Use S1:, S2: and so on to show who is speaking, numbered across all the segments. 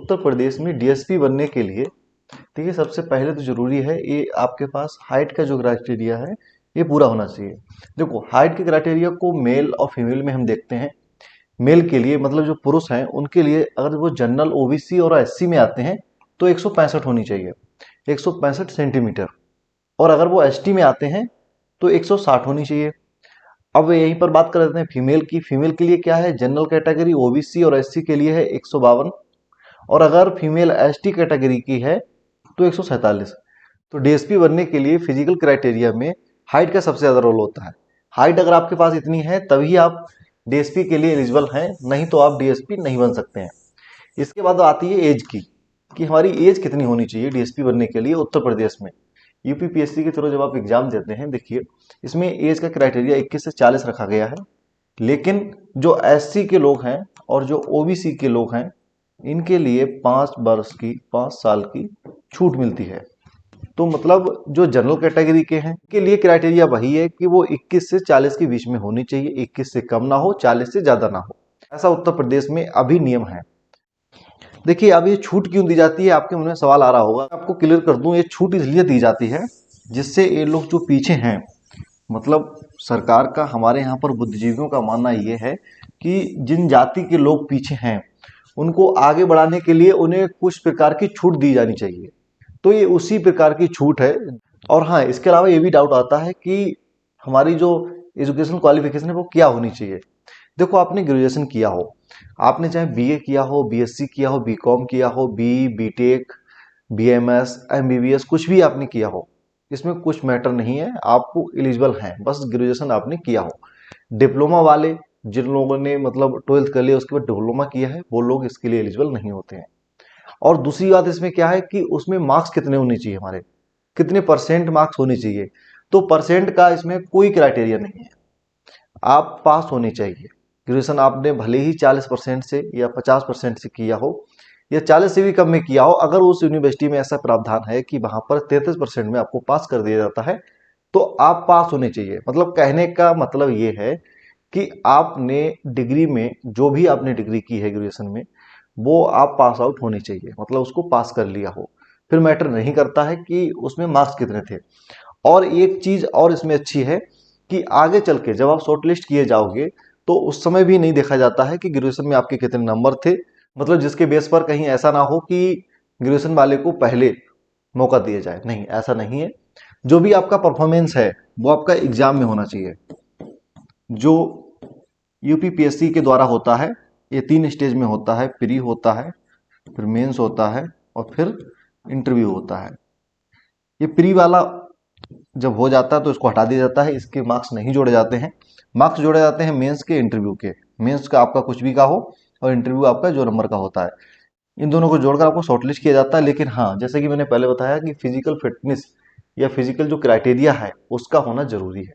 S1: उत्तर प्रदेश में डीएसपी बनने के लिए देखिए सबसे पहले तो जरूरी है ये आपके पास हाइट का जो क्राइटेरिया है ये पूरा होना चाहिए। देखो हाइट के क्राइटेरिया को मेल और फीमेल में हम देखते हैं। मेल के लिए मतलब जो पुरुष हैं उनके लिए अगर वो जनरल ओबीसी और एससी में आते हैं तो 165 होनी चाहिए, 165 सेंटीमीटर। और अगर वो एसटी में आते हैं तो 160 होनी चाहिए। अब यहीं पर बात कर लेते हैं फीमेल की। फीमेल के लिए क्या है, जनरल कैटेगरी ओबीसी और एससी के लिए है 152, और अगर फीमेल एसटी कैटेगरी की है तो 147। तो डीएसपी बनने के लिए फिजिकल क्राइटेरिया में हाइट का सबसे ज्यादा रोल होता है। हाइट अगर आपके पास इतनी है तभी आप डीएसपी के लिए एलिजिबल हैं, नहीं तो आप डीएसपी नहीं बन सकते हैं। इसके बाद आती है एज की, कि हमारी एज कितनी होनी चाहिए डीएसपी बनने के लिए उत्तर प्रदेश में। यूपीपीएससी के थ्रू जब आप एग्जाम देते हैं, देखिए इसमें एज का क्राइटेरिया 21 से 40 रखा गया है। लेकिन जो एससी के लोग हैं और जो ओबीसी के लोग हैं इनके लिए 5 साल की छूट मिलती है। तो मतलब जो जनरल कैटेगरी के हैं के लिए क्राइटेरिया वही है कि वो 21 से 40 के बीच में होनी चाहिए, 21 से कम ना हो, 40 से ज्यादा ना हो। ऐसा उत्तर प्रदेश में अभी नियम है। देखिए अब ये छूट क्यों दी जाती है, आपके मन में सवाल आ रहा होगा। आपको क्लियर कर दूं, ये छूट इसलिए दी जाती है जिससे ये लोग जो पीछे हैं, मतलब सरकार का, हमारे यहाँ पर बुद्धिजीवियों का मानना ये है कि जिन जाति के लोग पीछे हैं उनको आगे बढ़ाने के लिए उन्हें कुछ प्रकार की छूट दी जानी चाहिए। तो ये उसी प्रकार की छूट है। और हाँ, इसके अलावा ये भी डाउट आता है कि हमारी जो एजुकेशन क्वालिफिकेशन है वो क्या होनी चाहिए। देखो आपने ग्रेजुएशन किया हो, आपने चाहे बीए किया हो, बीएससी किया हो, बीकॉम किया हो, बीटेक, बीएमएस, एमबीबीएस, कुछ भी आपने किया हो, इसमें कुछ मैटर नहीं है, आपको एलिजिबल हैं, बस ग्रेजुएशन आपने किया हो। डिप्लोमा वाले जिन लोगों ने मतलब 12th कर लिया उसके बाद डिप्लोमा किया है वो लोग इसके लिए एलिजिबल नहीं होते हैं। और दूसरी बात इसमें क्या है कि उसमें मार्क्स कितने होने चाहिए, हमारे कितने परसेंट मार्क्स होने चाहिए। तो परसेंट का इसमें कोई क्राइटेरिया नहीं है, आप पास होने चाहिए। ग्रेजुएशन आपने भले ही 40% से या 50% से किया हो या 40 से भी कम में किया हो, अगर उस यूनिवर्सिटी में ऐसा प्रावधान है कि वहां पर 33% में आपको पास कर दिया जाता है तो आप पास होने चाहिए। मतलब कहने का मतलब ये है कि आपने डिग्री में जो भी आपने डिग्री की है ग्रेजुएशन में वो आप पास आउट होने चाहिए, मतलब उसको पास कर लिया हो। फिर मैटर नहीं करता है कि उसमें मार्क्स कितने थे। और एक चीज और इसमें अच्छी है कि आगे चल के जब आप शॉर्टलिस्ट किए जाओगे तो उस समय भी नहीं देखा जाता है कि ग्रेजुएशन में आपके कितने नंबर थे, मतलब जिसके बेस पर कहीं ऐसा ना हो कि ग्रेजुएशन वाले को पहले मौका दिया जाए। नहीं, ऐसा नहीं है। जो भी आपका परफॉर्मेंस है वो आपका एग्जाम में होना चाहिए, जो यूपीपीएससी के द्वारा होता है। ये 3 स्टेज में होता है, प्री होता है, फिर मेंस होता है और फिर इंटरव्यू होता है। ये प्री वाला जब हो जाता है तो इसको हटा दिया जाता है, इसके मार्क्स नहीं जोड़े जाते हैं। मार्क्स जोड़े जाते हैं मेंस के, इंटरव्यू के। मेंस का आपका कुछ भी का हो और इंटरव्यू आपका जो नंबर का होता है, इन दोनों को जोड़कर आपको शॉर्टलिस्ट किया जाता है। लेकिन हाँ, जैसे कि मैंने पहले बताया कि फिजिकल फिटनेस या फिजिकल जो क्राइटेरिया है उसका होना जरूरी है,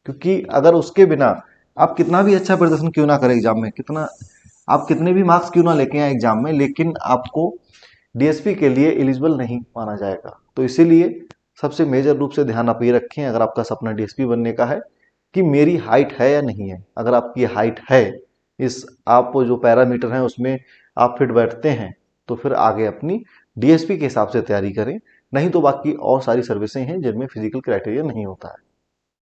S1: क्योंकि अगर उसके बिना आप कितना भी अच्छा प्रदर्शन क्यों ना करें एग्जाम में, कितना आप कितने भी मार्क्स क्यों ना लेके आए एग्जाम में, लेकिन आपको डीएसपी के लिए एलिजिबल नहीं माना जाएगा। तो इसीलिए सबसे मेजर रूप से ध्यान आप ये रखें अगर आपका सपना डीएसपी बनने का है कि मेरी हाइट है या नहीं है। अगर आपकी हाइट है, इस आप जो पैरामीटर हैं उसमें आप फिट बैठते हैं, तो फिर आगे अपनी डीएसपी के हिसाब से तैयारी करें। नहीं तो बाकी और सारी सर्विसें हैं जिनमें फिजिकल क्राइटेरिया नहीं होता है।